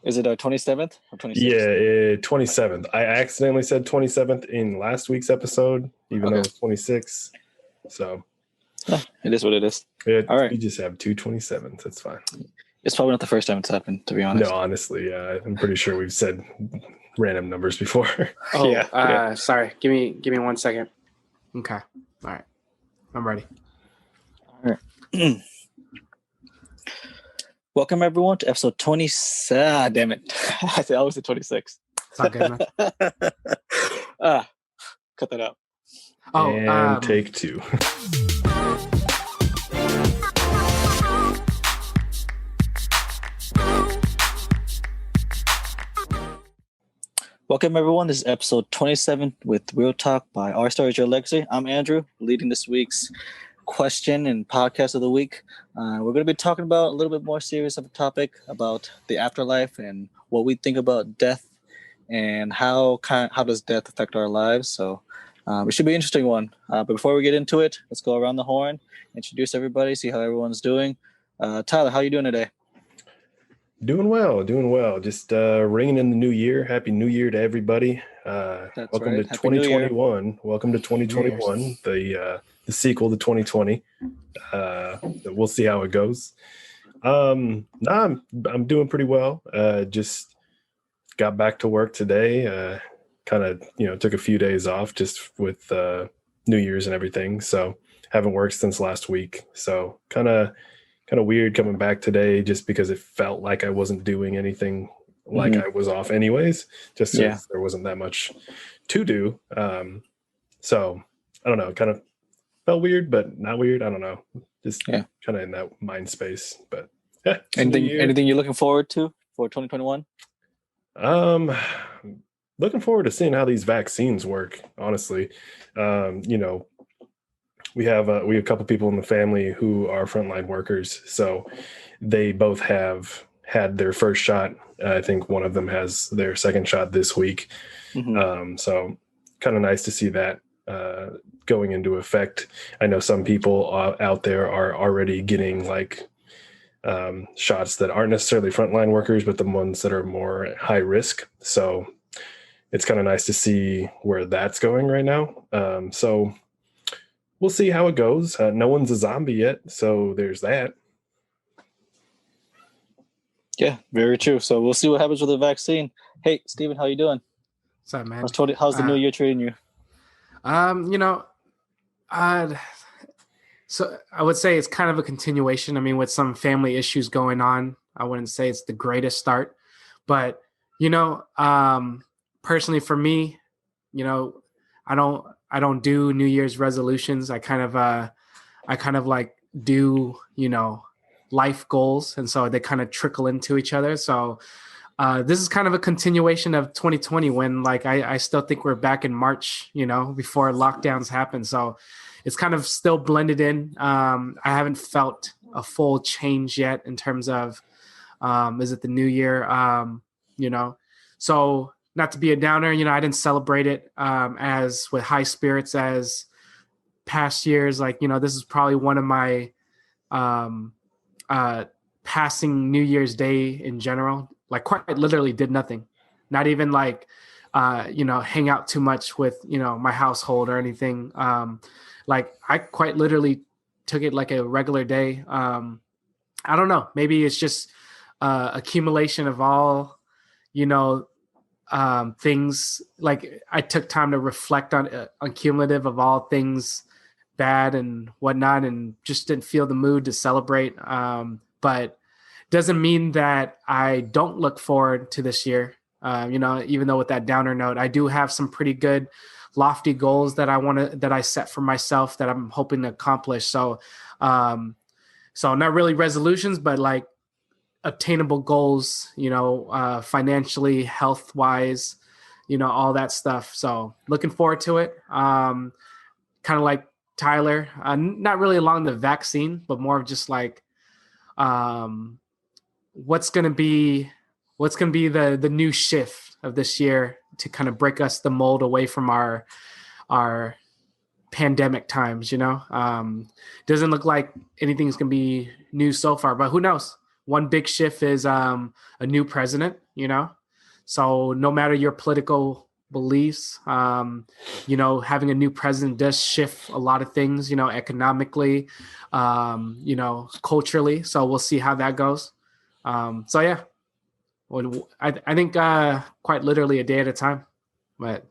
Is it our 27th or 26th? Yeah, 27th. I accidentally said 27th in last week's episode, even though it was 26. So it is what it is. All right. We just have two 27s. That's fine. It's probably not the first time it's happened, to be honest. No, honestly, I'm pretty sure we've said random numbers before. Sorry. Give me 1 second. Okay. All right. I'm ready. All right. Welcome everyone to episode 27. Damn it. I always said 26. It's not good, man. Cut that out. And take two. Welcome everyone. This is episode 27 with Real Talk by Our Story is Your Legacy. I'm Andrew, leading this week's question and podcast of the week. We're going to be talking about a little bit more serious of a topic about the afterlife and what we think about death and how does death affect our lives. So it should be an interesting one. But before we get into it, let's go around the horn, introduce everybody, see how everyone's doing. Tyler, how are you doing today? Doing well. Just ringing in the new year. Happy New Year to everybody. Welcome to 2021. Welcome to 2021, the sequel to 2020. We'll see how it goes. I'm doing pretty well. Just got back to work today. Kind of, took a few days off just with New Year's and everything. So haven't worked since last week. So kind of weird coming back today just because it felt like I wasn't doing anything like I was off anyways, just because there wasn't that much to do. So I don't know, kind of felt weird, but not weird. I don't know. Just kind of in that mind space. But yeah. Anything you're looking forward to for 2021? Looking forward to seeing how these vaccines work, honestly. We have a couple people in the family who are frontline workers, so they both have had their first shot. I think one of them has their second shot this week. So kind of nice to see that going into effect. I know some people out there are already getting shots that aren't necessarily frontline workers, but the ones that are more high risk. So it's kind of nice to see where that's going right now. So we'll see how it goes. No one's a zombie yet, so there's that. Yeah, very true. So we'll see what happens with the vaccine. Hey, Steven, how you doing? What's up, man? How's the new year treating you? So I would say it's kind of a continuation. I mean, with some family issues going on, I wouldn't say it's the greatest start, but personally for me, I don't do New Year's resolutions. I kind of do, life goals. And so they kind of trickle into each other. So this is kind of a continuation of 2020 when I still think we're back in March, before lockdowns happen. So it's kind of still blended in. I haven't felt a full change yet in terms of, is it the new year? So not to be a downer, I didn't celebrate it as with high spirits as past years. This is probably one of my passing New Year's Day in general. Quite literally did nothing, not even hang out too much with my household or anything. I quite literally took it like a regular day. I don't know. Maybe it's just accumulation of all things. I took time to reflect on cumulative of all things bad and whatnot, and just didn't feel the mood to celebrate. But doesn't mean that I don't look forward to this year. Even though with that downer note, I do have some pretty good lofty goals that I set for myself that I'm hoping to accomplish. So not really resolutions, but obtainable goals, financially, health wise, all that stuff. So looking forward to it. Kind of like Tyler, not really along the vaccine, but more of just what's going to be the new shift of this year to kind of break us the mold away from our pandemic times, doesn't look like anything's going to be new so far, but who knows? one big shift is a new president, so no matter your political beliefs, having a new president does shift a lot of things, economically, culturally. So we'll see how that goes. So yeah, well, I think quite literally a day at a time. But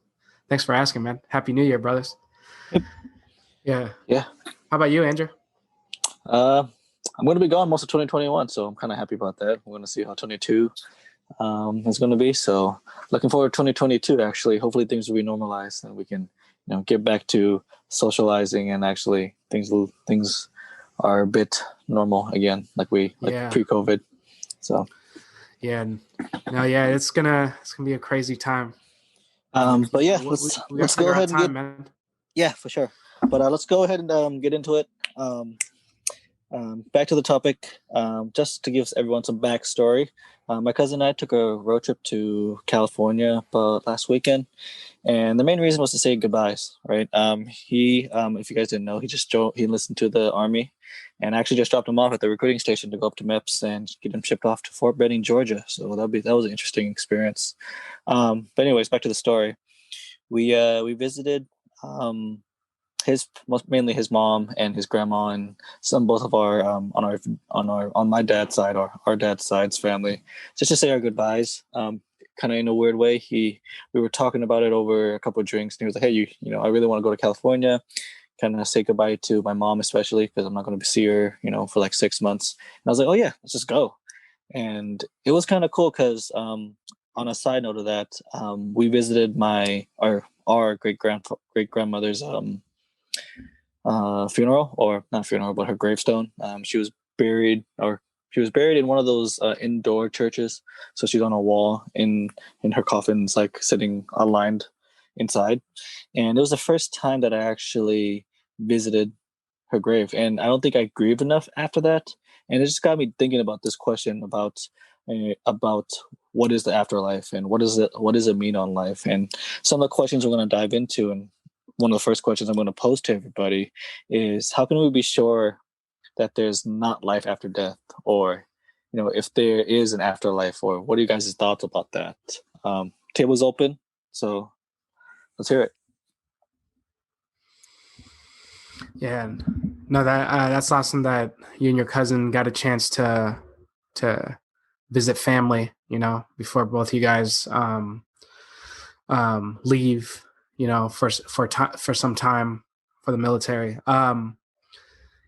thanks for asking, man. Happy New Year, brothers. Yep. Yeah. Yeah. How about you, Andrew? I'm going to be gone most of 2021, so I'm kind of happy about that. We're going to see how 22 is going to be. So looking forward to 2022, actually. Hopefully things will be normalized and we can, get back to socializing, and actually things are a bit normal again, like pre-COVID. So yeah, it's gonna be a crazy time. But yeah, let's go ahead and man. Yeah, for sure. But let's go ahead and get into it. Back to the topic, just to give everyone some backstory. My cousin and I took a road trip to California last weekend, and the main reason was to say goodbyes, right? He, if you guys didn't know, he listened to the Army, and actually just dropped him off at the recruiting station to go up to MEPS and get him shipped off to Fort Benning, Georgia. So that was an interesting experience. But anyways, back to the story. We visited mainly his mom and his grandma, and both of our on my dad's side, or our dad's side's family, just to say our goodbyes. Kind of in a weird way. We were talking about it over a couple of drinks, and he was like, "Hey, I really want to go to California, kind of say goodbye to my mom, especially because I'm not going to see her, for like 6 months." And I was like, "Oh yeah, let's just go." And it was kind of cool because on a side note of that, we visited our great grandmother's funeral, or not funeral, but her gravestone. She was buried in one of those indoor churches. So she's on a wall in her coffin, it's like sitting aligned inside. And it was the first time that I actually visited her grave, and I don't think I grieved enough after that. And it just got me thinking about this question about what is the afterlife, and what does it mean on life, and some of the questions we're going to dive into. And one of the first questions I'm going to pose to everybody is, how can we be sure that there's not life after death, or if there is an afterlife, or what are you guys' thoughts about that? Table's open, so let's hear it. Yeah, no, that's awesome that you and your cousin got a chance to visit family, before both you guys leave, for some time for the military.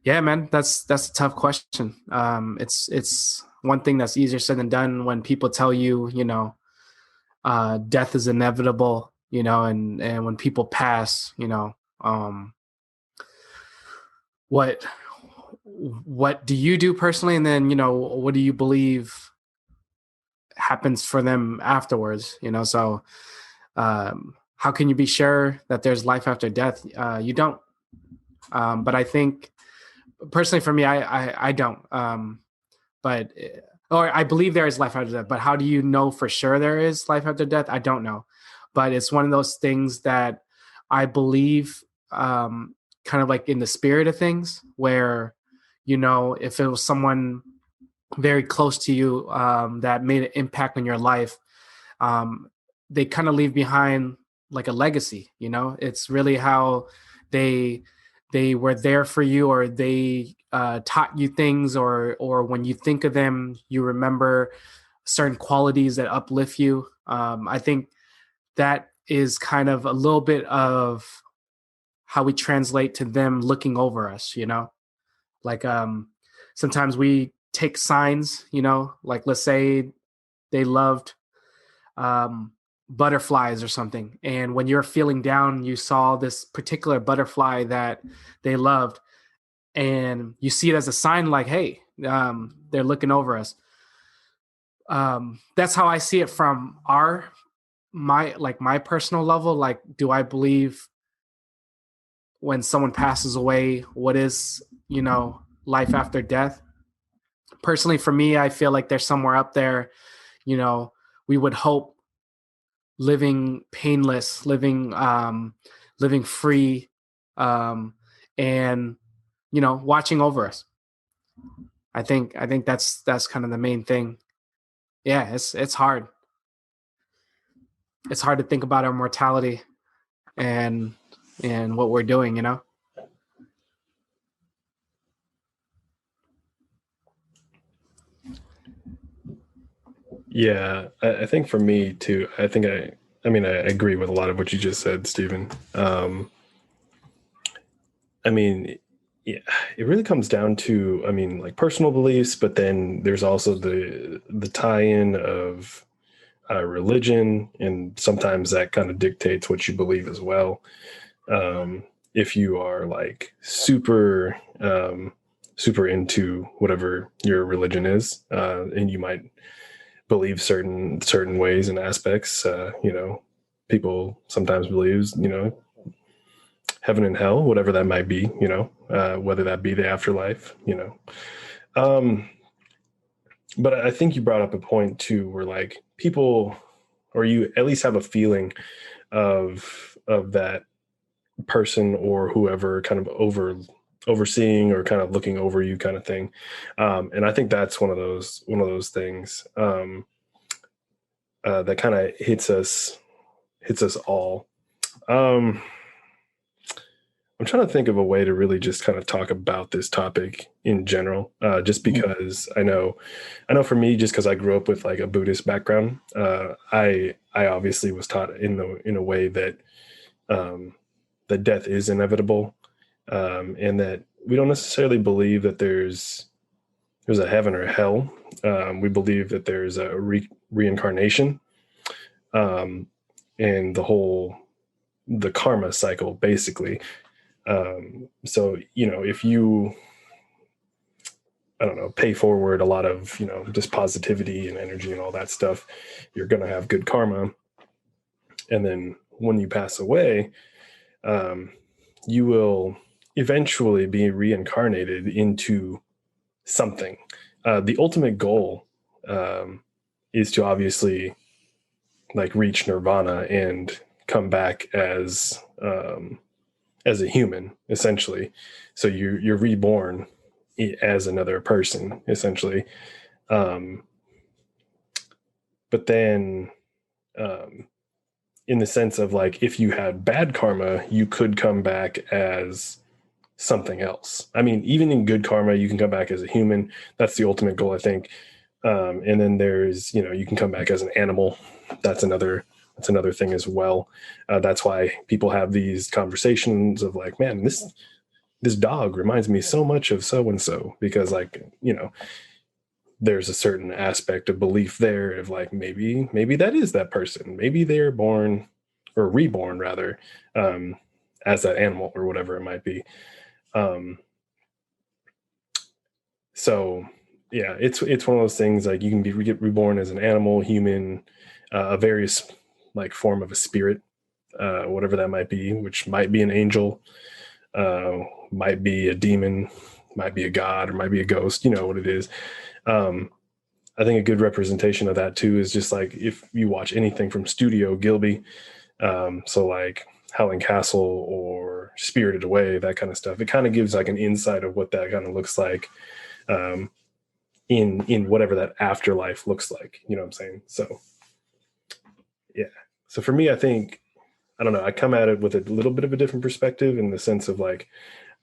Yeah, man, that's a tough question. It's one thing that's easier said than done when people tell you, death is inevitable, and when people pass, what do you do personally, and then what do you believe happens for them afterwards? So how can you be sure that there's life after death? You don't. But I think personally for me, I don't. Or I believe there is life after death, but how do you know for sure there is life after death? I don't know. But it's one of those things that I believe, kind of like in the spirit of things, where, if it was someone very close to you that made an impact on your life, they kind of leave behind like a legacy. It's really how they were there for you, or they taught you things, or when you think of them, you remember certain qualities that uplift you. I think that is kind of a little bit of how we translate to them looking over us, like sometimes we take signs, like let's say they loved butterflies or something, and when you're feeling down, you saw this particular butterfly that they loved, and you see it as a sign like, hey, they're looking over us. That's how I see it from my personal level. Like, do I believe when someone passes away, what is, life after death? Personally, for me, I feel like there's somewhere up there, we would hope, living painless, living free, and watching over us. I think that's kind of the main thing. Yeah, it's hard. It's hard to think about our mortality and what we're doing, you know? Yeah, I think for me too, I agree with a lot of what you just said, Stephen. I mean, yeah, it really comes down to, like personal beliefs, but then there's also the tie-in of religion, and sometimes that kind of dictates what you believe as well. If you are like super into whatever your religion is, and you might believe certain ways and aspects. People sometimes believe, heaven and hell, whatever that might be, whether that be the afterlife, Um, but I think you brought up a point too, where like people, or you at least have a feeling of that person or whoever kind of overseeing or kind of looking over you kind of thing. And I think that's one of those things. That kind of hits us all. I'm trying to think of a way to really just kind of talk about this topic in general, just because I know for me, just because I grew up with like a Buddhist background, I obviously was taught in a way that that death is inevitable, and that we don't necessarily believe that there's a heaven or a hell. We believe that there's a reincarnation, and the karma cycle, basically. So, if you, I don't know, pay forward a lot of, just positivity and energy and all that stuff, you're going to have good karma. And then when you pass away, you will eventually be reincarnated into something. The ultimate goal is to obviously like reach nirvana and come back as a human, essentially. So you're reborn as another person, essentially. But then, in the sense of like, if you had bad karma, you could come back as something else. I mean, even in good karma, you can come back as a human. That's the ultimate goal, I think. And then there's, you can come back as an animal. That's another thing as well. That's why people have these conversations of like, man, this dog reminds me so much of so and so, because like, there's a certain aspect of belief there of like, maybe that is that person. Maybe they're born or reborn rather, as that animal or whatever it might be. So yeah, it's one of those things like you can get reborn as an animal, human, a various like form of a spirit, whatever that might be, which might be an angel, might be a demon, might be a god, or might be a ghost, you know what it is. I think a good representation of that too is just like if you watch anything from Studio Gilby, so like Howling Castle or Spirited Away, that kind of stuff, it kind of gives like an insight of what that kind of looks like, in whatever that afterlife looks like, you know what I'm saying? So yeah. So for me, I think, I don't know, I come at it with a little bit of a different perspective in the sense of like,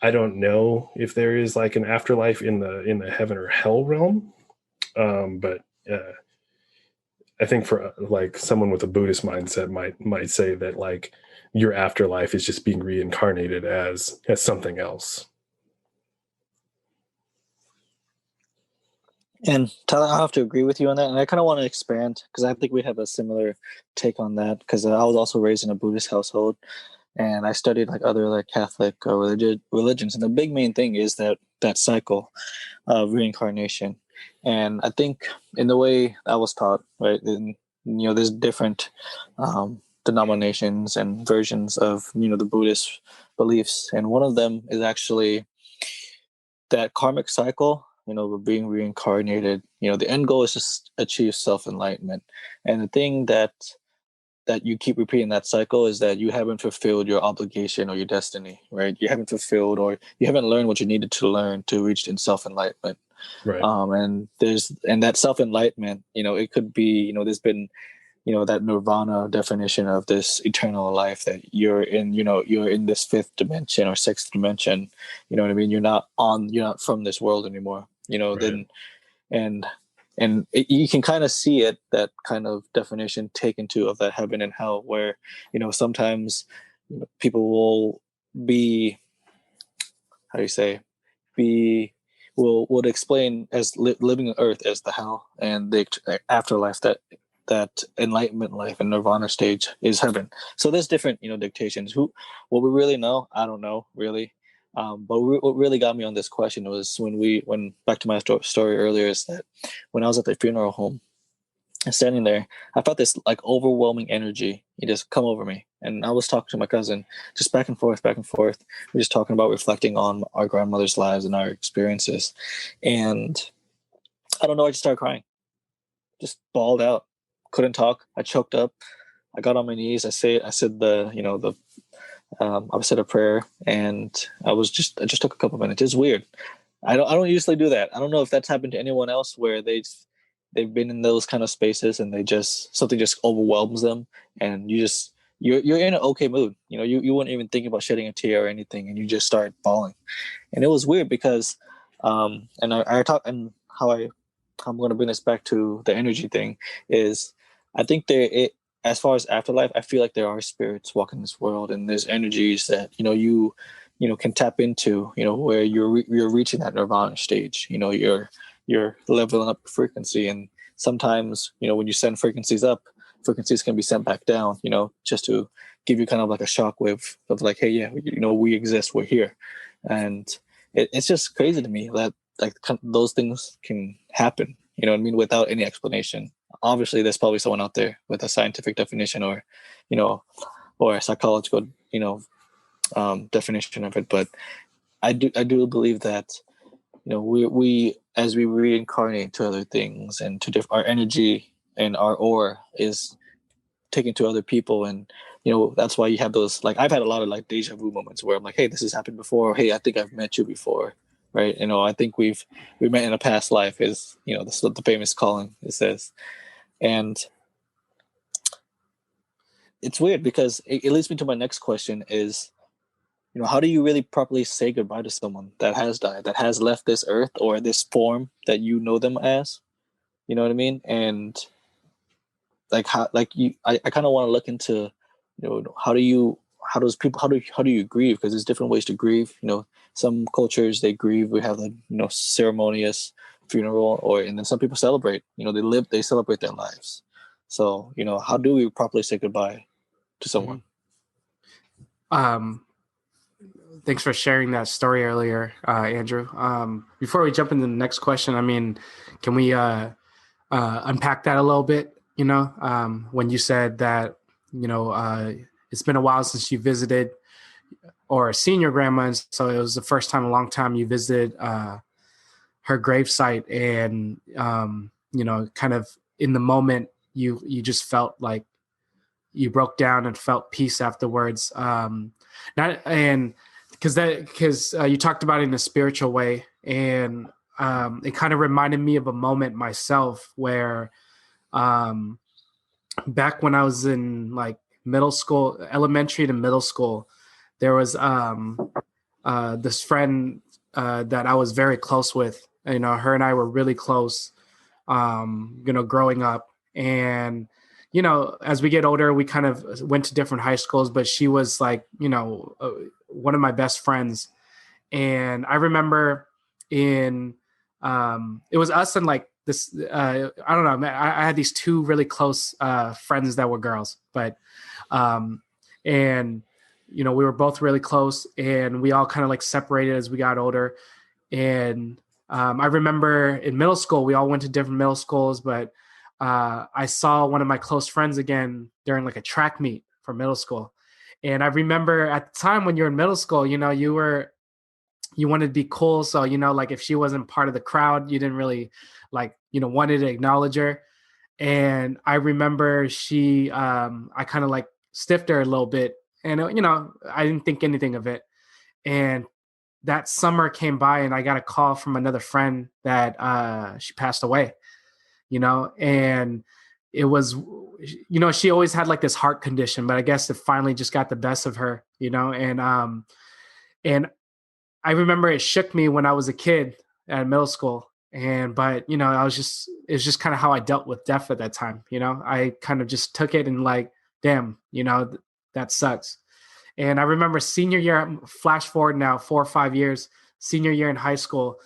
I don't know if there is like an afterlife in the heaven or hell realm. But I think for like someone with a Buddhist mindset might say that like your afterlife is just being reincarnated as something else. And Tyler, I have to agree with you on that. And I kind of want to expand because I think we have a similar take on that, because I was also raised in a Buddhist household and I studied like other like Catholic religions. And the big main thing is that cycle of reincarnation. And I think in the way I was taught, right, and, there's different denominations and versions of, the Buddhist beliefs. And one of them is actually that karmic cycle, we're being reincarnated. The end goal is just achieve self-enlightenment. And the thing that you keep repeating that cycle is that you haven't fulfilled your obligation or your destiny, right? You haven't fulfilled or you haven't learned what you needed to learn to reach in self-enlightenment. Right. And that self-enlightenment, it could be, there's been, that nirvana definition of this eternal life, that you're in this fifth dimension or sixth dimension. You know what I mean? You're not from this world anymore, Right. then, you can kind of see it, that kind of definition taken to of that heaven and hell, where, sometimes people will be, how do you say, would explain as living on earth as the hell, and the afterlife, that enlightenment life and nirvana stage is heaven. So there's different dictations. What we really know, I don't know really. But what really got me on this question was when back to my story earlier, is that when I was at the funeral home and standing there, I felt this like overwhelming energy. It just come over me, and I was talking to my cousin, just back and forth, back and forth. We're just talking about reflecting on our grandmother's lives and our experiences, and I don't know, I just started crying, just bawled out, couldn't talk. I choked up. I got on my knees. I said I said a prayer, and I just took a couple minutes. It's weird. I don't usually do that. I don't know if that's happened to anyone else, where they've been in those kind of spaces and something just overwhelms them, and you're in an okay mood. You wouldn't even think about shedding a tear or anything, and you just start bawling. And it was weird because, and I talk, and I'm going to bring this back to the energy thing, is I think as far as afterlife, I feel like there are spirits walking this world, and there's energies that you can tap into, where you're reaching that nirvana stage. You're leveling up your frequency, and sometimes when you send frequencies up, frequencies can be sent back down. Just to give you kind of like a shockwave of like, hey, yeah, we exist, we're here, and it's just crazy to me that like those things can happen. You know what I mean? Without any explanation. Obviously, there's probably someone out there with a scientific definition, or a psychological, definition of it. But I do believe that, we as we reincarnate to other things, and to our energy and our aura is taken to other people, and that's why you have those, like, I've had a lot of like deja vu moments where I'm like, hey, this has happened before. Or, hey, I think I've met you before, right? I think we met in a past life, is the famous calling, it says. And it's weird because it leads me to my next question is, how do you really properly say goodbye to someone that has died, that has left this earth or this form that them as? You know what I mean? And like I kind of want to look into, how do you grieve? Because there's different ways to grieve. Some cultures, they grieve. We have the ceremonious funeral, and then some people celebrate. They celebrate their lives. So how do we properly say goodbye to someone? Thanks for sharing that story earlier, Andrew. Before we jump into the next question, I mean, can we unpack that a little bit? When you said that, it's been a while since you visited or seen your grandma, and so it was the first time in a long time you visited her gravesite, and kind of in the moment you just felt like you broke down and felt peace afterwards. Because you talked about it in a spiritual way, and it kind of reminded me of a moment myself where back when I was in like middle school, elementary to middle school, there was this friend that I was very close with. Her and I were really close, growing up. And as we get older, we kind of went to different high schools, but she was like, one of my best friends. And I remember it was us and like this, I don't know, I had these two really close friends that were girls, but, and, we were both really close, and we all kind of like separated as we got older. And I remember in middle school, we all went to different middle schools, but I saw one of my close friends again during like a track meet for middle school. And I remember at the time when you're in middle school, you wanted to be cool. So, like if she wasn't part of the crowd, you didn't really like, wanted to acknowledge her. And I remember I kind of like stiffed her a little bit, and, I didn't think anything of it. And that summer came by and I got a call from another friend that she passed away, and it was, she always had like this heart condition, but I guess it finally just got the best of her, and I remember it shook me when I was a kid at middle school. But it was just kind of how I dealt with death at that time. I kind of just took it and like, damn, that sucks. And I remember senior year, flash forward now 4 or 5 years, senior year in high school.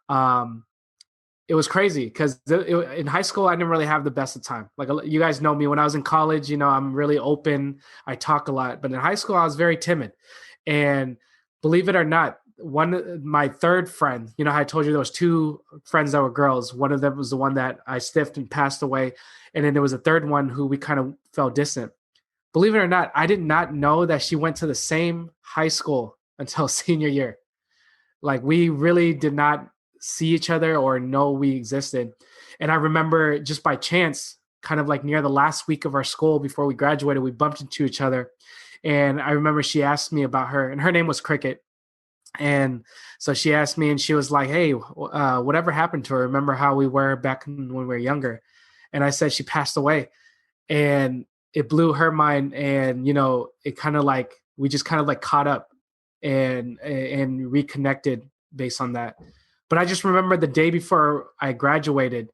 It was crazy because in high school, I didn't really have the best of time. Like, you guys know me, when I was in college, I'm really open. I talk a lot, but in high school, I was very timid. And believe it or not, my third friend, how I told you there was 2 friends that were girls. One of them was the one that I stiffed and passed away. And then there was a third one who we kind of felt distant. Believe it or not, I did not know that she went to the same high school until senior year. Like, we really did not see each other or know we existed. And I remember just by chance, kind of like near the last week of our school before we graduated, we bumped into each other. And I remember she asked me about her, and her name was Cricket. And so she asked me, and she was like, hey, whatever happened to her? Remember how we were back when we were younger? And I said, she passed away. And it blew her mind. And, it kind of like, we just kind of like caught up and reconnected based on that. But I just remember the day before I graduated,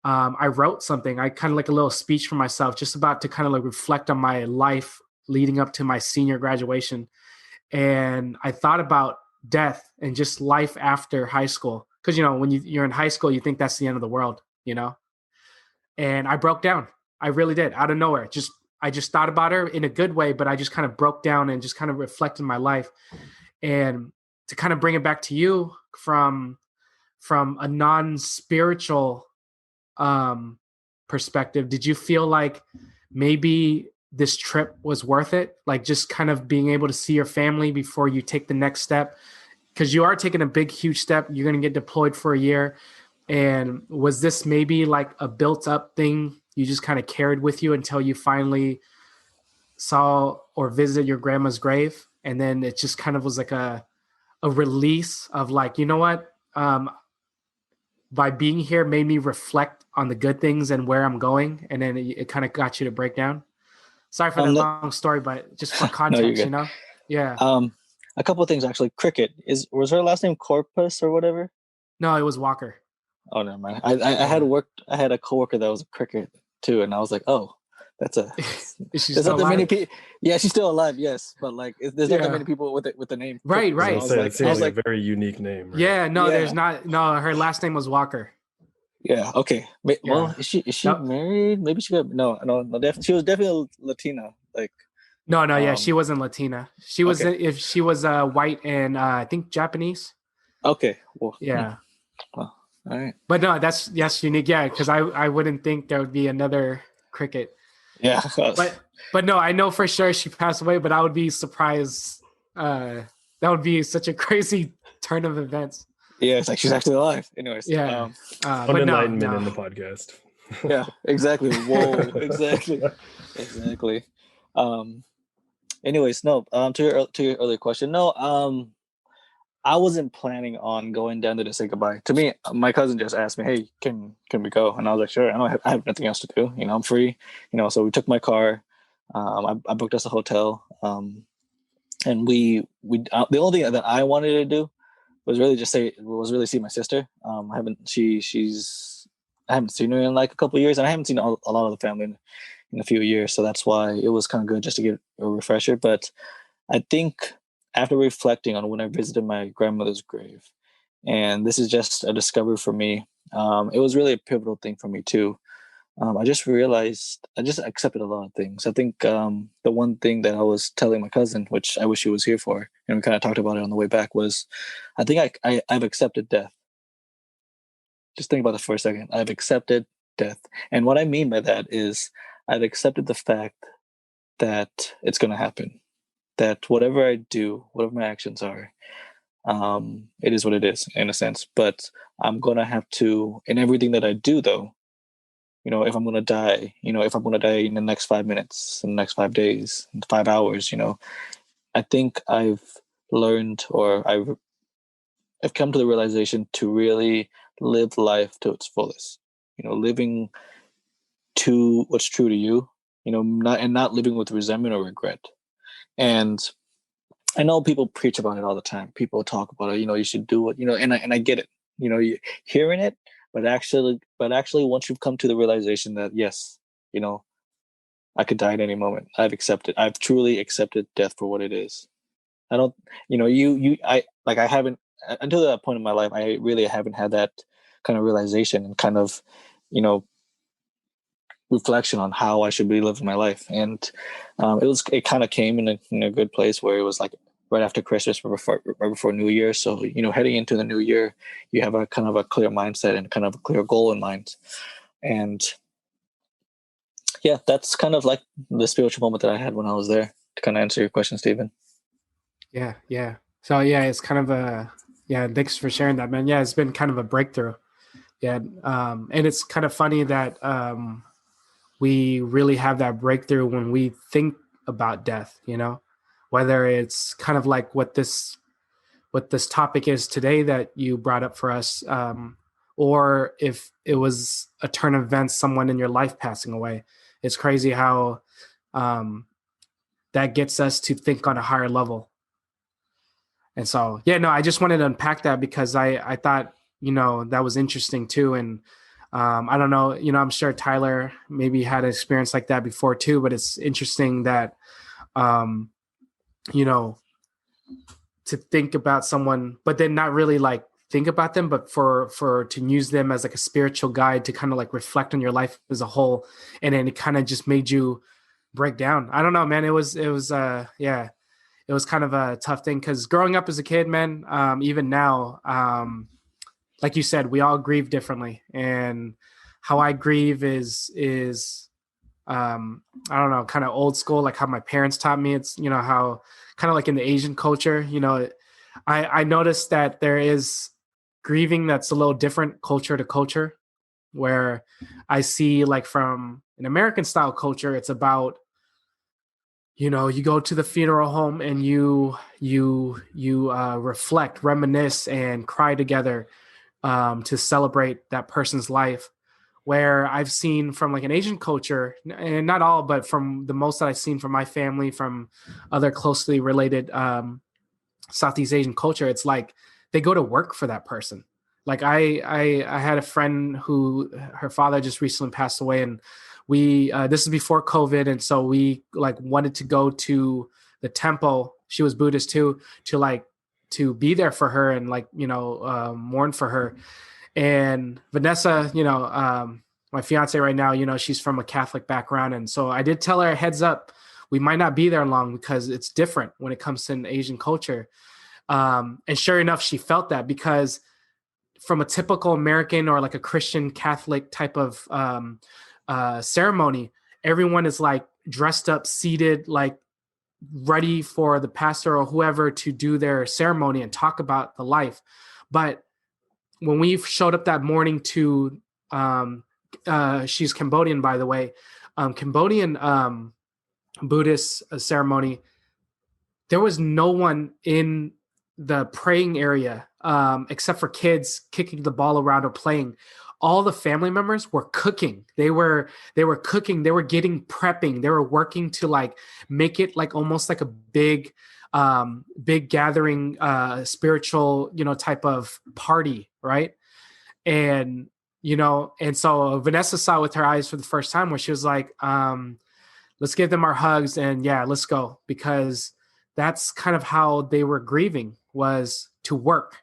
I wrote something. I kind of like a little speech for myself, just about to kind of like reflect on my life leading up to my senior graduation. And I thought about death and just life after high school. Because, when you're in high school, you think that's the end of the world, And I broke down. I really did, out of nowhere. I just thought about her in a good way, but I just kind of broke down and just kind of reflected my life. And to kind of bring it back to you from a non-spiritual perspective, did you feel like maybe this trip was worth it? Like, just kind of being able to see your family before you take the next step? Because you are taking a big, huge step. You're going to get deployed for a year. And was this maybe like a built up thing you just kind of carried with you until you finally saw or visited your grandma's grave? And then it just kind of was like a release of like, you know what? By being here made me reflect on the good things and where I'm going. And then it kind of got you to break down. Sorry for the long story, but just for context, No, Yeah. A couple of things actually. Cricket was her last name Corpus or whatever? No, it was Walker. Oh, never mind. I had a coworker that was a Cricket too, and I was like, oh, that's a. Is she still alive? Many people. Yeah, she's still alive. Yes, but like, there's not that many people with the name. Right. So it seems like a very unique name. Right? Yeah. No, there's not. No, her last name was Walker. Yeah. Okay. Well, is she married? Maybe she got no. She was definitely Latina. Like. No. Yeah, she wasn't Latina. She was if she was white and I think Japanese. Okay. Well. Yeah. Well, all right. But no, that's unique. Yeah, because I wouldn't think there would be another Cricket. Yeah. But no, I know for sure she passed away. But I would be surprised. That would be such a crazy turn of events. Yeah, it's like she's actually alive. Anyways. Yeah. But enlightenment in the podcast. Yeah. Exactly. Whoa. Exactly. Anyways, no. To your earlier question, no. I wasn't planning on going down there to say goodbye. To me, my cousin just asked me, "Hey, can we go?" And I was like, "Sure." I have nothing else to do. I'm free. So we took my car. I booked us a hotel. And we the only thing that I wanted to do was really see my sister. I haven't seen her in like a couple of years, and I haven't seen a lot of the family in a few years. So that's why it was kind of good just to get a refresher. But I think, after reflecting on when I visited my grandmother's grave, and this is just a discovery for me, it was really a pivotal thing for me too. I just realized I just accepted a lot of things. I think the one thing that I was telling my cousin, which I wish he was here for, and we kind of talked about it on the way back, was I think I've accepted death. Just think about it for a second. I've accepted death. And what I mean by that is I've accepted the fact that it's going to happen. That whatever I do, whatever my actions are, it is what it is in a sense. But I'm going to have to, in everything that I do though, if I'm going to die, if I'm going to die in the next 5 minutes, in the next 5 days, in 5 hours, I think I've learned, or I've come to the realization to really live life to its fullest. Living to what's true to you. Not living with resentment or regret. And I know people preach about it all the time. People talk about it. You should do it. And I get it. You hearing it, but actually, once you've come to the realization that yes, I could die at any moment. I've truly accepted death for what it is. I don't, I haven't, until that point in my life, I really haven't had that kind of realization and kind of, reflection on how I should be living my life. And it kind of came in a good place where it was like right after Christmas, right before New Year. So, heading into the new year, you have a kind of a clear mindset and kind of a clear goal in mind. And yeah, that's kind of like the spiritual moment that I had when I was there, to kind of answer your question, Stephen. Yeah. Yeah. So yeah, it's kind of thanks for sharing that, man. Yeah. It's been kind of a breakthrough. Yeah. And it's kind of funny that, we really have that breakthrough when we think about death, whether it's kind of like what this topic is today that you brought up for us, or if it was a turn of events, someone in your life passing away. It's crazy how that gets us to think on a higher level. And so, I just wanted to unpack that because I thought, that was interesting too. And I don't know, I'm sure Tyler maybe had an experience like that before too, but it's interesting that, to think about someone, but then not really like think about them, but for to use them as like a spiritual guide to kind of like reflect on your life as a whole. And then it kind of just made you break down. I don't know, man. It was kind of a tough thing because growing up as a kid, man, even now, like you said, we all grieve differently, and how I grieve is I don't know, kind of old school, like how my parents taught me. It's, how kind of like in the Asian culture, I noticed that there is grieving that's a little different culture to culture, where I see like from an American style culture, it's about, you go to the funeral home and you reflect, reminisce, and cry together, to celebrate that person's life. Where I've seen from like an Asian culture, and not all, but from the most that I've seen from my family, from other closely related Southeast Asian culture, it's like they go to work for that person. Like I had a friend who her father just recently passed away, and we this is before COVID, and so we like wanted to go to the temple. She was Buddhist too, to be there for her and like mourn for her. And Vanessa, my fiance right now, she's from a Catholic background. And so I did tell her, heads up, we might not be there long because it's different when it comes to an Asian culture. And sure enough, she felt that, because from a typical American or like a Christian Catholic type of ceremony, everyone is like dressed up, seated, like ready for the pastor or whoever to do their ceremony and talk about the life. But when we showed up that morning to, she's Cambodian, by the way, Cambodian Buddhist ceremony, there was no one in the praying area except for kids kicking the ball around or playing. All the family members were cooking. They were cooking. They were prepping. They were working to like make it like almost like a big gathering, spiritual, type of party, right? And and so Vanessa saw with her eyes for the first time, where she was like, let's give them our hugs and let's go, because that's kind of how they were grieving, was to work,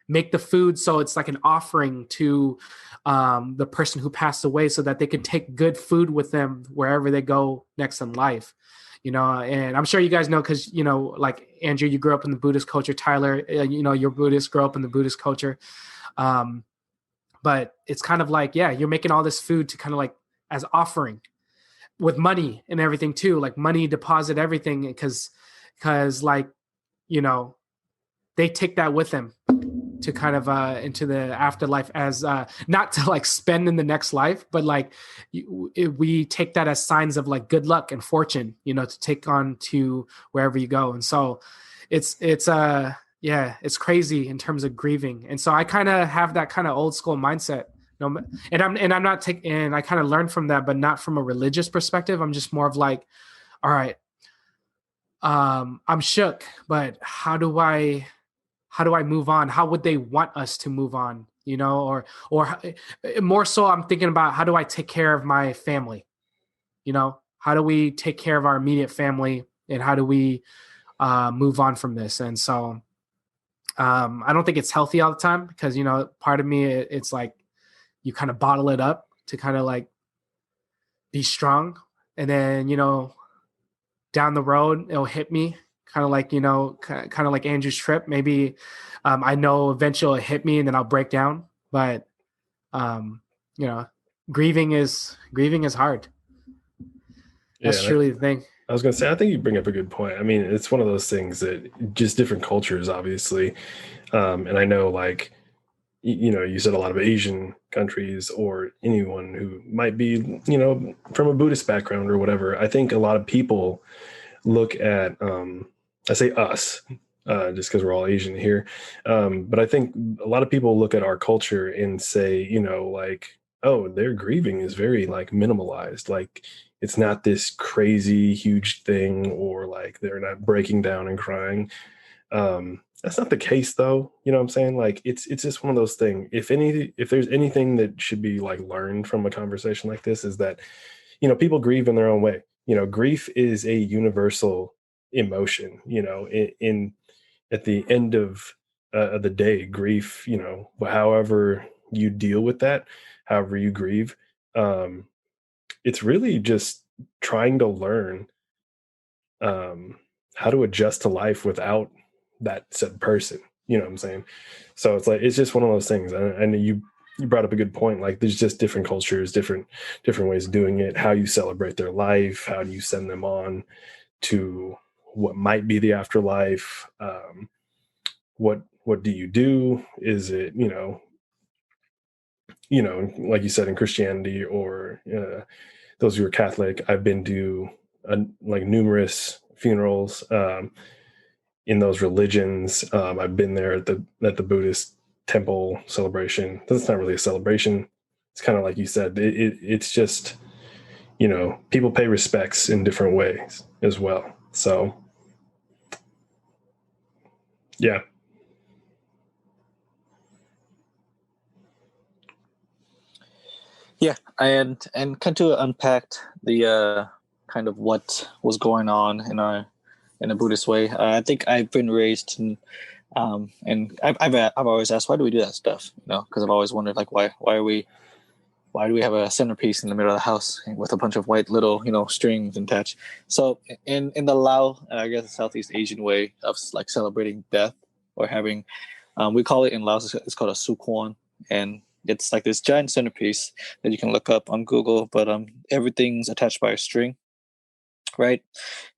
make the food so it's like an offering to the person who passed away, so that they could take good food with them wherever they go next in life. And I'm sure you guys know, because, like Andrew, you grew up in the Buddhist culture. Tyler, you're Buddhist, grew up in the Buddhist culture. But it's kind of like, you're making all this food to kind of like as offering, with money and everything too, like money deposit, everything. Because like, they take that with them to kind of into the afterlife, as not to like spend in the next life, but like we take that as signs of like good luck and fortune, to take on to wherever you go. And so it's yeah, it's crazy in terms of grieving. And so I kind of have that kind of old school mindset. No, and I'm not taking, and I kind of learned from that, but not from a religious perspective. I'm just more of like, all right, I'm shook, but how do I move on? How would they want us to move on? You know, or more so, I'm thinking about how do I take care of my family? You know, how do we take care of our immediate family, and how do we move on from this? And so, I don't think it's healthy all the time because, part of me, it's like you kind of bottle it up to kind of like be strong. And then, down the road, it'll hit me kind of like, kind of like Andrew's trip. Maybe I know eventually it'll hit me and then I'll break down. But, um, you know, grieving is hard. That's truly the thing. I was going to say, I think you bring up a good point. I mean, it's one of those things that just different cultures, obviously. And I know, like, you said a lot of Asian countries or anyone who might be, from a Buddhist background or whatever. I think a lot of people look at, I say us, just because we're all Asian here. But I think a lot of people look at our culture and say, like, oh, their grieving is very like minimalized. Like, it's not this crazy huge thing, or like they're not breaking down and crying. That's not the case though. You know what I'm saying? Like it's just one of those things. If there's anything that should be like learned from a conversation like this is that, people grieve in their own way. Grief is a universal emotion, in at the end of the day, grief, however you deal with that, however you grieve, it's really just trying to learn how to adjust to life without that said person. You know what I'm saying? So it's like it's just one of those things. And you brought up a good point. Like there's just different cultures, different ways of doing it. How you celebrate their life. How do you send them on to what might be the afterlife? What do you do? Is it like you said in Christianity or those who are Catholic? I've been to like numerous funerals in those religions. I've been there at the Buddhist temple celebration. That's not really a celebration. It's kind of like you said. It's just people pay respects in different ways as well. So yeah. Yeah, and kind of unpacked the kind of what was going on in a Buddhist way. I think I've been raised, and I've always asked, why do we do that stuff? Because I've always wondered, like, why do we have a centerpiece in the middle of the house with a bunch of white little strings attached? So in the Lao, I guess the Southeast Asian way of like celebrating death or having, we call it in Laos, it's called a sukwon, and it's like this giant centerpiece that you can look up on Google, but everything's attached by a string, right?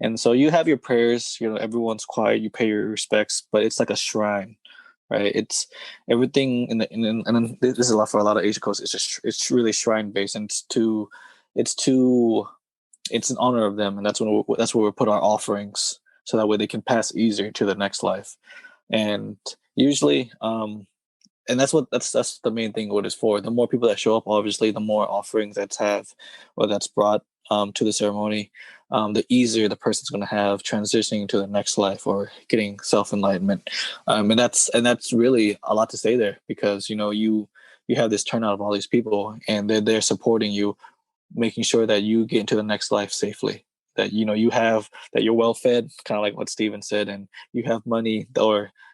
And so you have your prayers, everyone's quiet, you pay your respects, but it's like a shrine, right? It's everything and this is a lot for a lot of Asian cultures. It's really shrine based, and it's in honor of them, and that's where we put our offerings, so that way they can pass easier to the next life. And usually, and that's the main thing what it's for. The more people that show up, obviously, the more offerings that's brought to the ceremony, the easier the person's going to have transitioning to the next life or getting self-enlightenment. And that's really a lot to say there, because you have this turnout of all these people, and they're supporting you, making sure that you get into the next life safely, that that you're well fed, kind of like what Steven said, and you have money,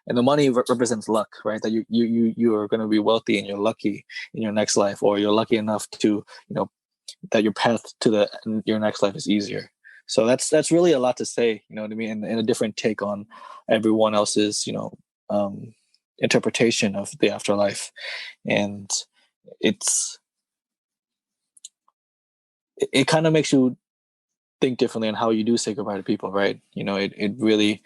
and the money represents luck, right? That you are going to be wealthy and you're lucky in your next life, or you're lucky enough to that your path to your next life is easier. So that's really a lot to say, you know what I mean, and a different take on everyone else's interpretation of the afterlife. And it kind of makes you think differently on how you do say goodbye to people, right? It really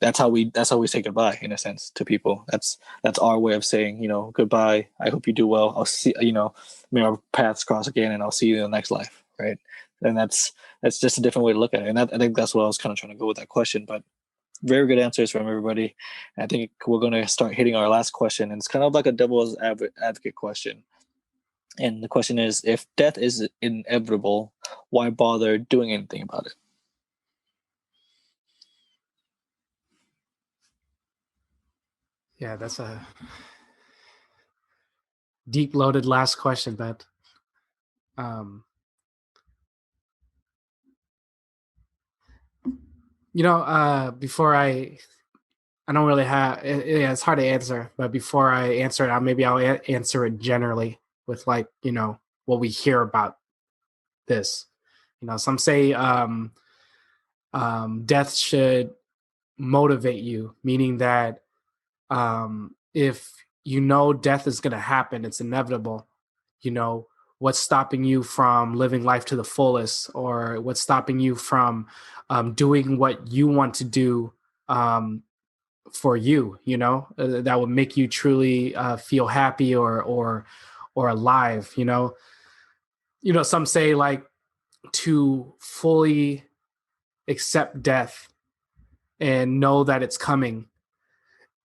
that's how we say goodbye, in a sense, to people. That's our way of saying goodbye. I hope you do well. I'll see, may our paths cross again, and I'll see you in the next life, right? And that's just a different way to look at it. And I think that's what I was kind of trying to go with that question. But very good answers from everybody. I think we're going to start hitting our last question, and it's kind of like a devil's advocate question. And the question is, if death is inevitable, why bother doing anything about it? Yeah, that's a deep loaded last question, but before I don't really have, it's hard to answer, but before I answer it, maybe I'll answer it generally with like, what we hear about this. Some say death should motivate you, meaning that if death is going to happen, it's inevitable, what's stopping you from living life to the fullest, or what's stopping you from doing what you want to do for you, that would make you truly feel happy or alive, some say like to fully accept death and know that it's coming.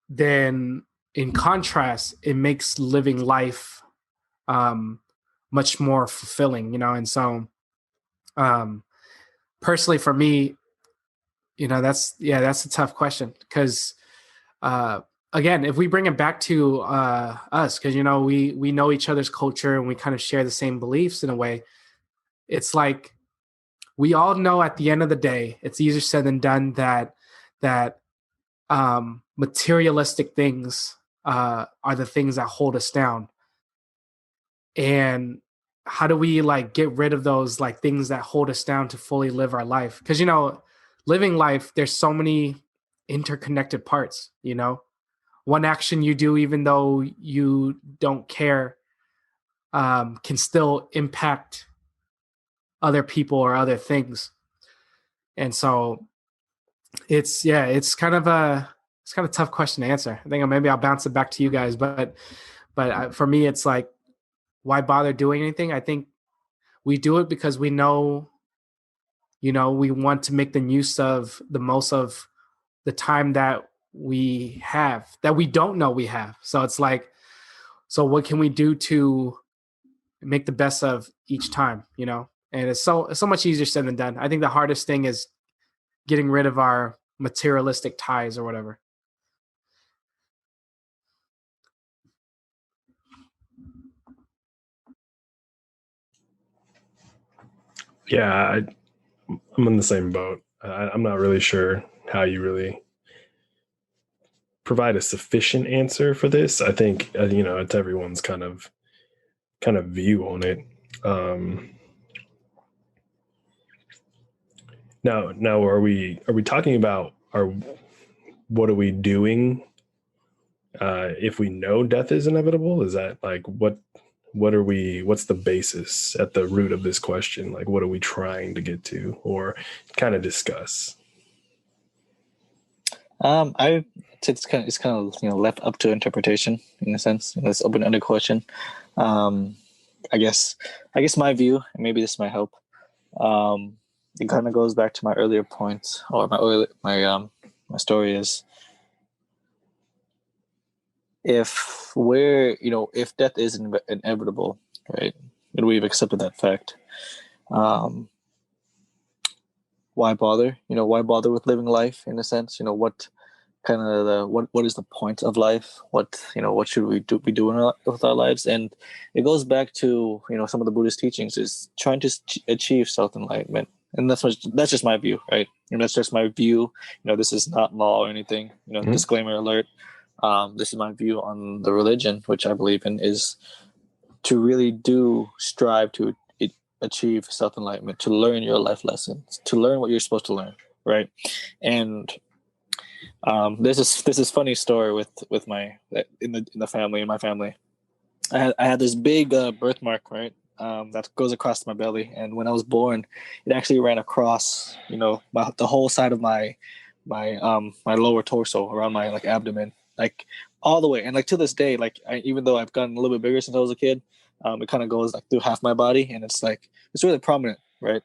Then in contrast, it makes living life much more fulfilling, and so personally for me, that's a tough question, because again, if we bring it back to us, because we know each other's culture and we kind of share the same beliefs in a way, it's like we all know at the end of the day, it's easier said than done that materialistic things are the things that hold us down. And how do we like get rid of those like things that hold us down to fully live our life? Because living life, there's so many interconnected parts. One action you do, even though you don't care, can still impact other people or other things. And so it's kind of a tough question to answer. I think maybe I'll bounce it back to you guys, but for me, it's like, why bother doing anything? I think we do it because we know, we want to make the most of the time that we have, that we don't know we have. So it's like, so what can we do to make the best of each time, And it's so much easier said than done. I think the hardest thing is getting rid of our materialistic ties or whatever. Yeah, I'm in the same boat. I'm not really sure how you really provide a sufficient answer for this. I think it's everyone's kind of view on it. Now, are we talking about what are we doing if we know death is inevitable? Is that like what's the basis at the root of this question? Like, what are we trying to get to or kind of discuss? It's kind of left up to interpretation in a sense. It's open-ended question. I guess my view, and maybe this might help. It kind of goes back to my earlier point, or my story is, if if death is inevitable, right, and we've accepted that fact, why bother? Why bother with living life in a sense? What kind of what is the point of life? What should we be doing with our lives? And it goes back to some of the Buddhist teachings is trying to achieve self-enlightenment. And that's just my view, right? And that's just my view. This is not law or anything. Mm-hmm. Disclaimer alert. This is my view on the religion, which I believe in, is to really do strive to achieve self-enlightenment, to learn your life lessons, to learn what you're supposed to learn, right? And this is funny story with my in the family, in my family. I had this big birthmark, right? That goes across my belly, and when I was born, it actually ran across, the whole side of my lower torso, around my like abdomen, like all the way. And like to this day, like even though I've gotten a little bit bigger since I was a kid, it kind of goes like through half my body, and it's really prominent, right?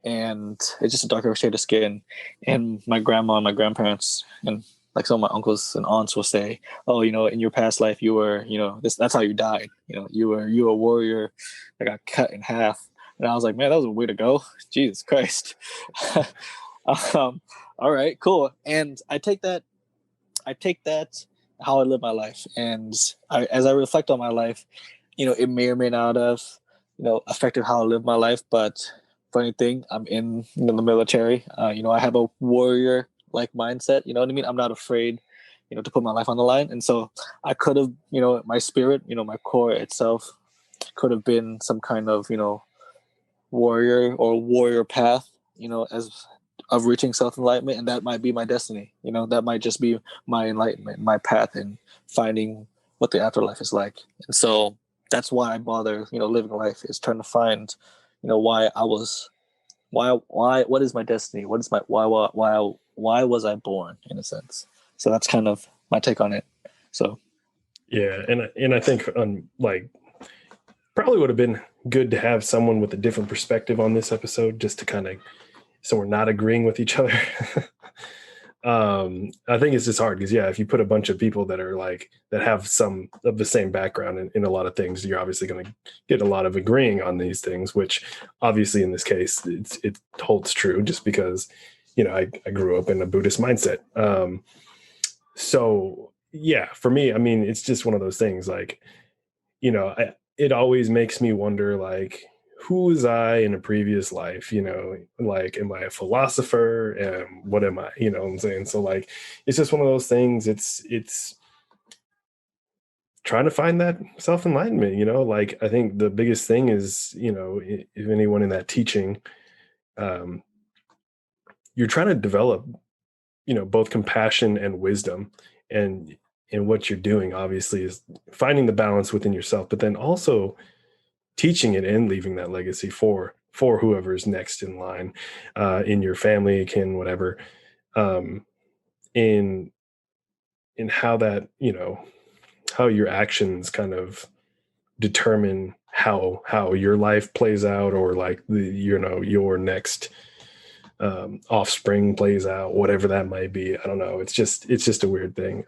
and it's just a darker shade of skin. And my grandma and my grandparents and like some of my uncles and aunts will say, "Oh, in your past life, you were, that's how you died. You were a warrior that got cut in half." And I was like, "Man, that was a way to go. Jesus Christ." All right, cool. And I take that how I live my life, and as I reflect on my life, it may or may not have, affected how I live my life. But funny thing, I'm in the military. I have a warrior like mindset. You know what I mean? I'm not afraid, to put my life on the line. And so I could have, my spirit, my core itself could have been some kind of, warrior or warrior path, as of reaching self-enlightenment. And that might be my destiny. That might just be my enlightenment, my path in finding what the afterlife is like. And so that's why I bother, living life, is trying to find, why I was, what is my destiny? What is my, why was I born, in a sense? So that's kind of my take on it. So. Yeah. And I think probably would have been good to have someone with a different perspective on this episode, just to kind of, so we're not agreeing with each other. I think it's just hard because, if you put a bunch of people that are that have some of the same background in a lot of things, you're obviously going to get a lot of agreeing on these things, which obviously in this case, it holds true just because, I grew up in a Buddhist mindset. So yeah, for me, I mean, it's just one of those things it always makes me wonder, who was I in a previous life? Am I a philosopher? And what am I? You know what I'm saying? So it's just one of those things. It's trying to find that self-enlightenment, I think the biggest thing is, if anyone in that teaching, you're trying to develop, both compassion and wisdom. And what you're doing obviously is finding the balance within yourself, but then also teaching it and leaving that legacy for whoever's next in line, in your family, kin, whatever, in how that, how your actions kind of determine how your life plays out, or your next offspring plays out, whatever that might be. I don't know. It's just a weird thing.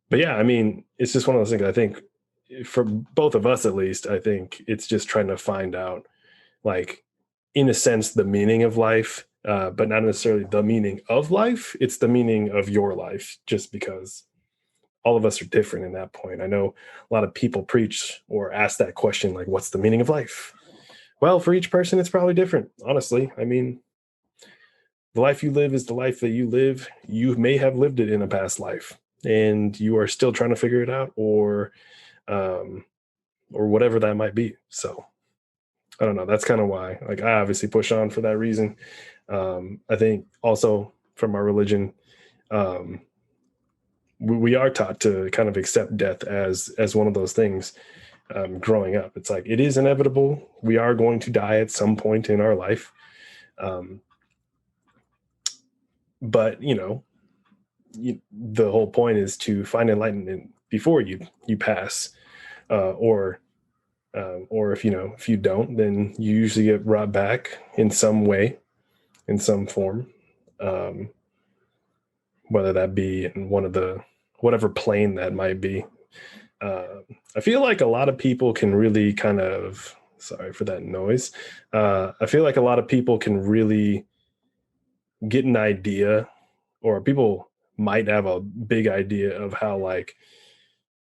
But yeah, I mean, it's just one of those things. I think for both of us, at least, I think it's just trying to find out, in a sense, the meaning of life, but not necessarily the meaning of life. It's the meaning of your life, just because all of us are different in that point. I know a lot of people preach or ask that question, what's the meaning of life? Well, for each person, it's probably different, honestly. I mean, the life you live is the life that you live. You may have lived it in a past life, and you are still trying to figure it out, or whatever that might be. So I don't know. That's kind of why, I obviously push on for that reason. I think also from our religion, we are taught to kind of accept death as one of those things. Growing up, it's it is inevitable. We are going to die at some point in our life. But the whole point is to find enlightenment before you pass, or if you don't, then you usually get brought back in some way, in some form, whether that be in one of the whatever plane that might be. I feel like a lot of people can really kind of, sorry for that noise. I feel like a lot of people can really get an idea, or people might have a big idea of how,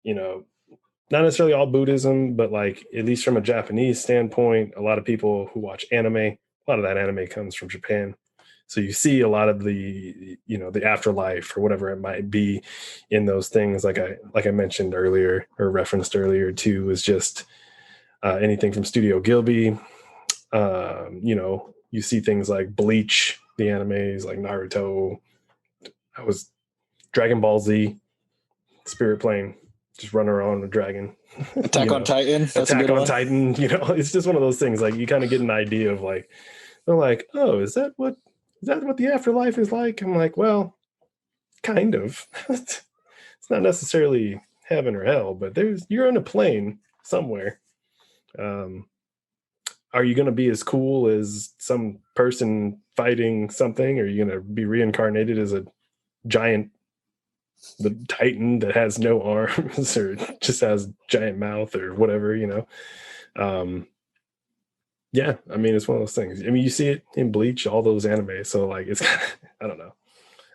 not necessarily all Buddhism, but at least from a Japanese standpoint, a lot of people who watch anime, a lot of that anime comes from Japan. So you see a lot of the, the afterlife or whatever it might be in those things. Like I mentioned earlier, or referenced earlier too, is just anything from Studio Ghibli. You see things like Bleach, the animes, like Naruto. I was Dragon Ball Z, Spirit Plane, just running around with a dragon. Attack on Titan. That's Attack on Titan. It's just one of those things. You kind of get an idea of they're like, oh, is that what the afterlife is like? I'm like, well, kind of. It's not necessarily heaven or hell, but you're on a plane somewhere. are you going to be as cool as some person fighting something? Or are you going to be reincarnated as a giant, the Titan that has no arms or just has giant mouth or whatever, yeah, I mean, it's one of those things. I mean, you see it in Bleach, all those anime. So like, it's I don't know.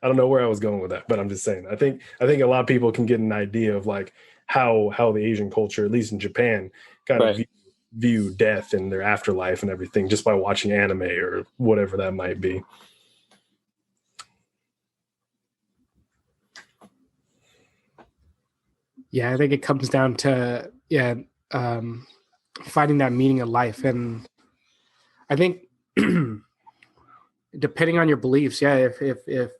I don't know where I was going with that, but I'm just saying. I think a lot of people can get an idea of like how the Asian culture, at least in Japan, kind of view death and their afterlife and everything just by watching anime or whatever that might be. Yeah, I think it comes down to finding that meaning of life, and I think depending on your beliefs, if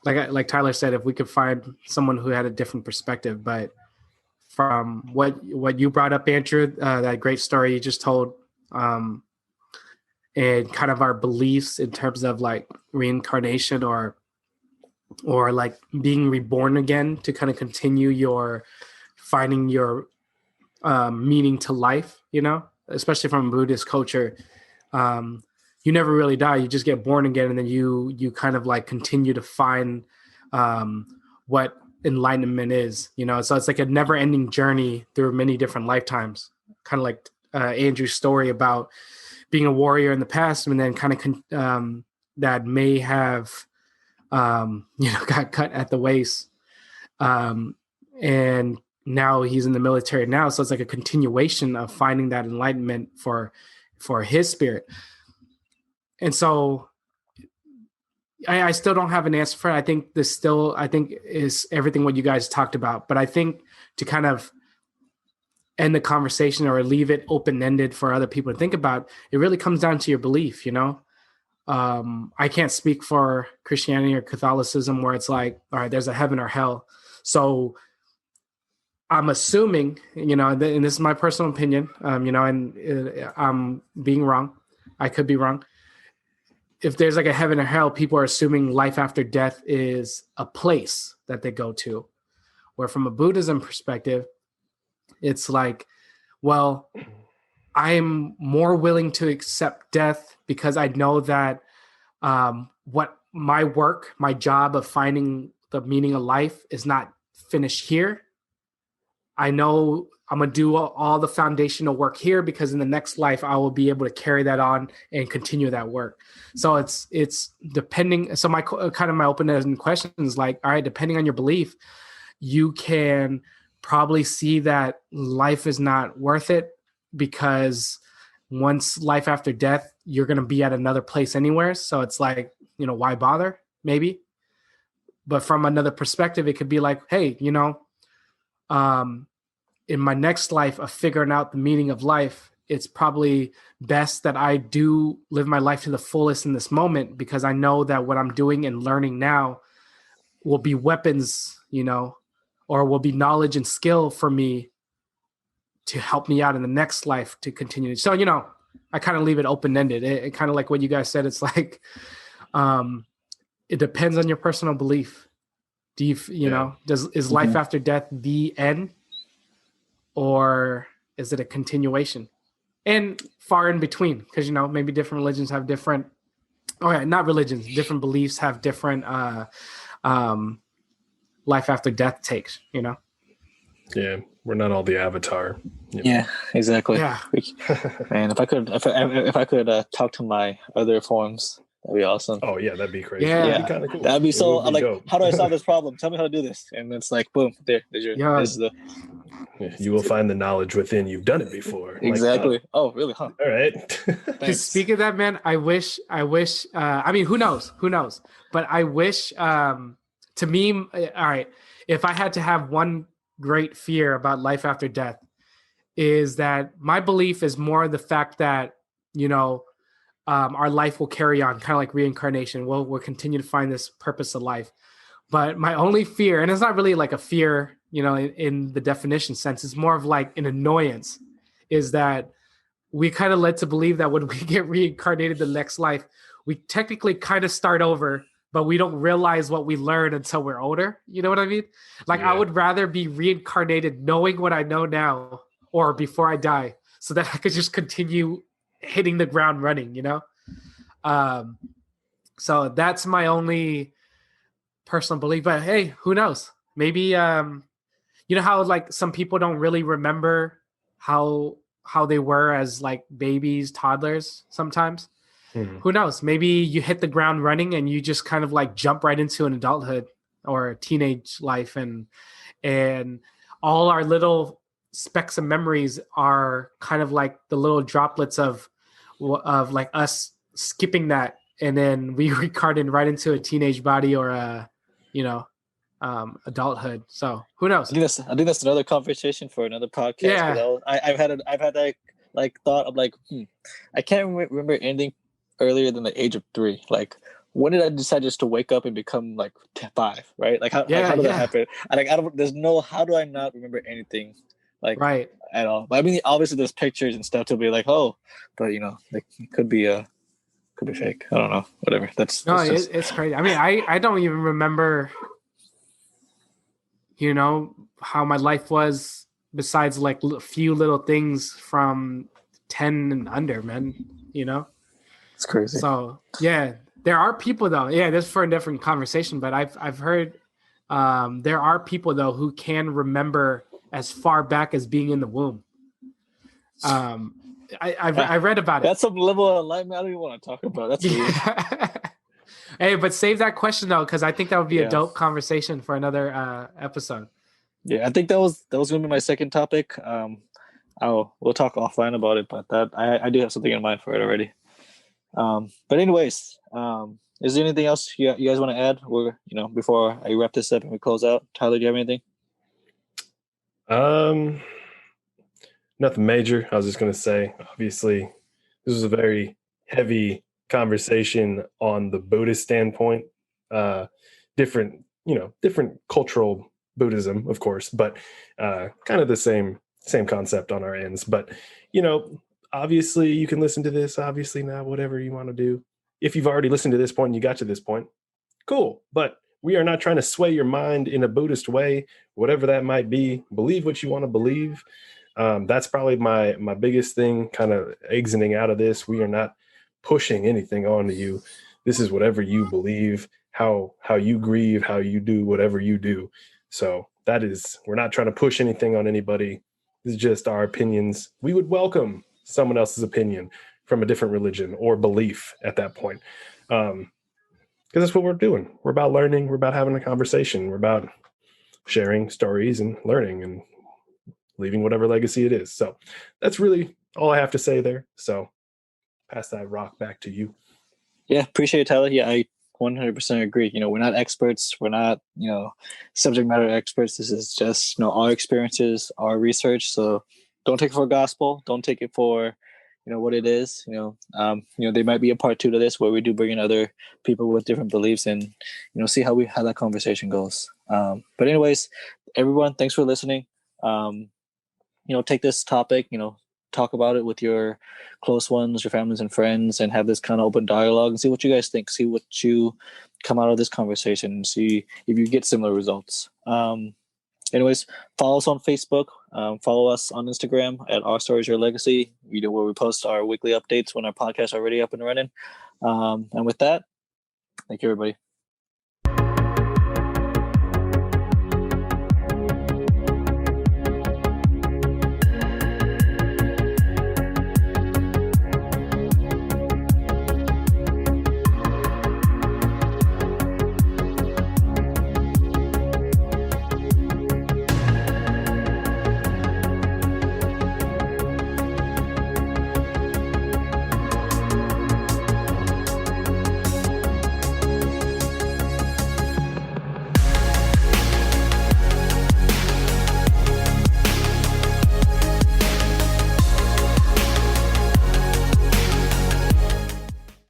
like Tyler said, if we could find someone who had a different perspective, but from what you brought up, Andrew, that great story you just told, and kind of our beliefs in terms of like reincarnation or like being reborn again to kind of continue your finding your meaning to life, especially from a Buddhist culture. You never really die. You just get born again. And then you kind of like continue to find what enlightenment is, so it's like a never ending journey through many different lifetimes, kind of like Andrew's story about being a warrior in the past and then kind of that may have, got cut at the waist. And now he's in the military now. So it's like a continuation of finding that enlightenment for his spirit. And so I still don't have an answer for it. I think is everything what you guys talked about. But I think to kind of end the conversation or leave it open-ended for other people to think about, it really comes down to your belief, I can't speak for Christianity or Catholicism where it's like, all right, there's a heaven or hell. So I'm assuming, and this is my personal opinion, and I'm being wrong. I could be wrong. If there's like a heaven or hell, people are assuming life after death is a place that they go to. Where from a Buddhism perspective, it's like, well, I'm more willing to accept death because I know that what my job of finding the meaning of life is not finished here. I know I'm going to do all the foundational work here because in the next life, I will be able to carry that on and continue that work. So it's depending. So my open-ended question is like, all right, depending on your belief, you can probably see that life is not worth it because once life after death, you're going to be at another place anywhere. So it's like, why bother? Maybe. But from another perspective, it could be like, hey, in my next life of figuring out the meaning of life, it's probably best that I do live my life to the fullest in this moment because I know that what I'm doing and learning now will be weapons, or will be knowledge and skill for me to help me out in the next life to continue. So, I kind of leave it open-ended. It kind of like what you guys said. It's like, it depends on your personal belief. Do you, is life after death the end? Or is it a continuation? And far in between, because, maybe different religions have different, not religions, different beliefs have different life after death takes, Yeah, we're not all the Avatar. Yeah, exactly. Yeah. Man, if I could talk to my other forms, that'd be awesome. Oh yeah, that'd be crazy. Yeah, that'd be kind of cool. That'd be so. Be like, dope. How do I solve this problem? Tell me how to do this, and it's like, boom, there's your. Yeah. This is the. You will find the knowledge within. You've done it before. Exactly. Like, oh, really? Huh? All right. Speak of that, man, I wish. I mean, who knows? But I wish. To me, all right. If I had to have one great fear about life after death, is that my belief is more the fact that our life will carry on, kind of like reincarnation. We'll continue to find this purpose of life. But my only fear, and it's not really like a fear, in the definition sense, it's more of like an annoyance, is that we kind of led to believe that when we get reincarnated the next life, we technically kind of start over, but we don't realize what we learned until we're older. You know what I mean? Like, I would rather be reincarnated knowing what I know now or before I die so that I could just continue hitting the ground running, you know? So that's my only personal belief. But hey, who knows? Maybe you know how like some people don't really remember how they were as like babies, toddlers sometimes. Who knows? Maybe you hit the ground running and you just kind of like jump right into an adulthood or teenage life, and all our little specks of memories are kind of like the little droplets of like us skipping that, and then we reincarnated right into a teenage body or a, you know, adulthood. So who knows? I think that's another conversation for another podcast. Yeah, I've had that like thought of like, I can't remember anything earlier than the age of 3. Like, when did I decide just to wake up and become like 5? Right? Like, how did that happen? How do I not remember anything like right at all? But I mean, obviously there's pictures and stuff to be like, oh, but you know, like, it could be fake. I don't know. Whatever. It's crazy. I mean, I don't even remember, you know, how my life was besides like a few little things from 10 and under, man, you know? It's crazy. So yeah, there are people though. Yeah, this is for a different conversation, but I've heard there are people though who can remember as far back as being in the womb. I read about it. That's some level of enlightenment I don't even want to talk about. That's weird. Hey, but save that question though, because I think that would be a dope conversation for another episode. Yeah, I think that was going to be my second topic. We'll talk offline about it, but that I do have something in mind for it already. But anyways, is there anything else you guys want to add? Or, you know, before I wrap this up and we close out, Tyler, do you have anything? Nothing major. I was just going to say, obviously, this was a very heavy conversation on the Buddhist standpoint. Different cultural Buddhism, of course, but kind of the same concept on our ends. But, you know, obviously you can listen to this, obviously not, whatever you want to do. If you've already listened to this point and you got to this point, cool. But we are not trying to sway your mind in a Buddhist way, whatever that might be. Believe what you want to believe. That's probably my biggest thing kind of exiting out of this. We are not pushing anything onto you. This is whatever you believe, how you grieve, how you do whatever you do. So we're not trying to push anything on anybody. This is just our opinions. We would welcome someone else's opinion from a different religion or belief at that point. Because that's what we're doing. We're about learning. We're about having a conversation. We're about sharing stories and learning and leaving whatever legacy it is. So that's really all I have to say there. So pass that rock back to you. Yeah, appreciate it, Tyler. Yeah, I 100% agree. You know, we're not experts. We're not, you know, subject matter experts. This is just, you know, our experiences, our research. So don't take it for gospel. Don't take it for, you know, what it is. You know, there might be a part 2 to this where we do bring in other people with different beliefs and, you know, see how that conversation goes. But anyways, everyone, thanks for listening. You know, take this topic, you know, talk about it with your close ones, your families and friends, and have this kind of open dialogue and see what you guys think, see what you come out of this conversation, and see if you get similar results. Anyways, follow us on Facebook, follow us on Instagram at Our Story is Your Legacy, where we post our weekly updates when our podcasts are already up and running. And with that, thank you, everybody.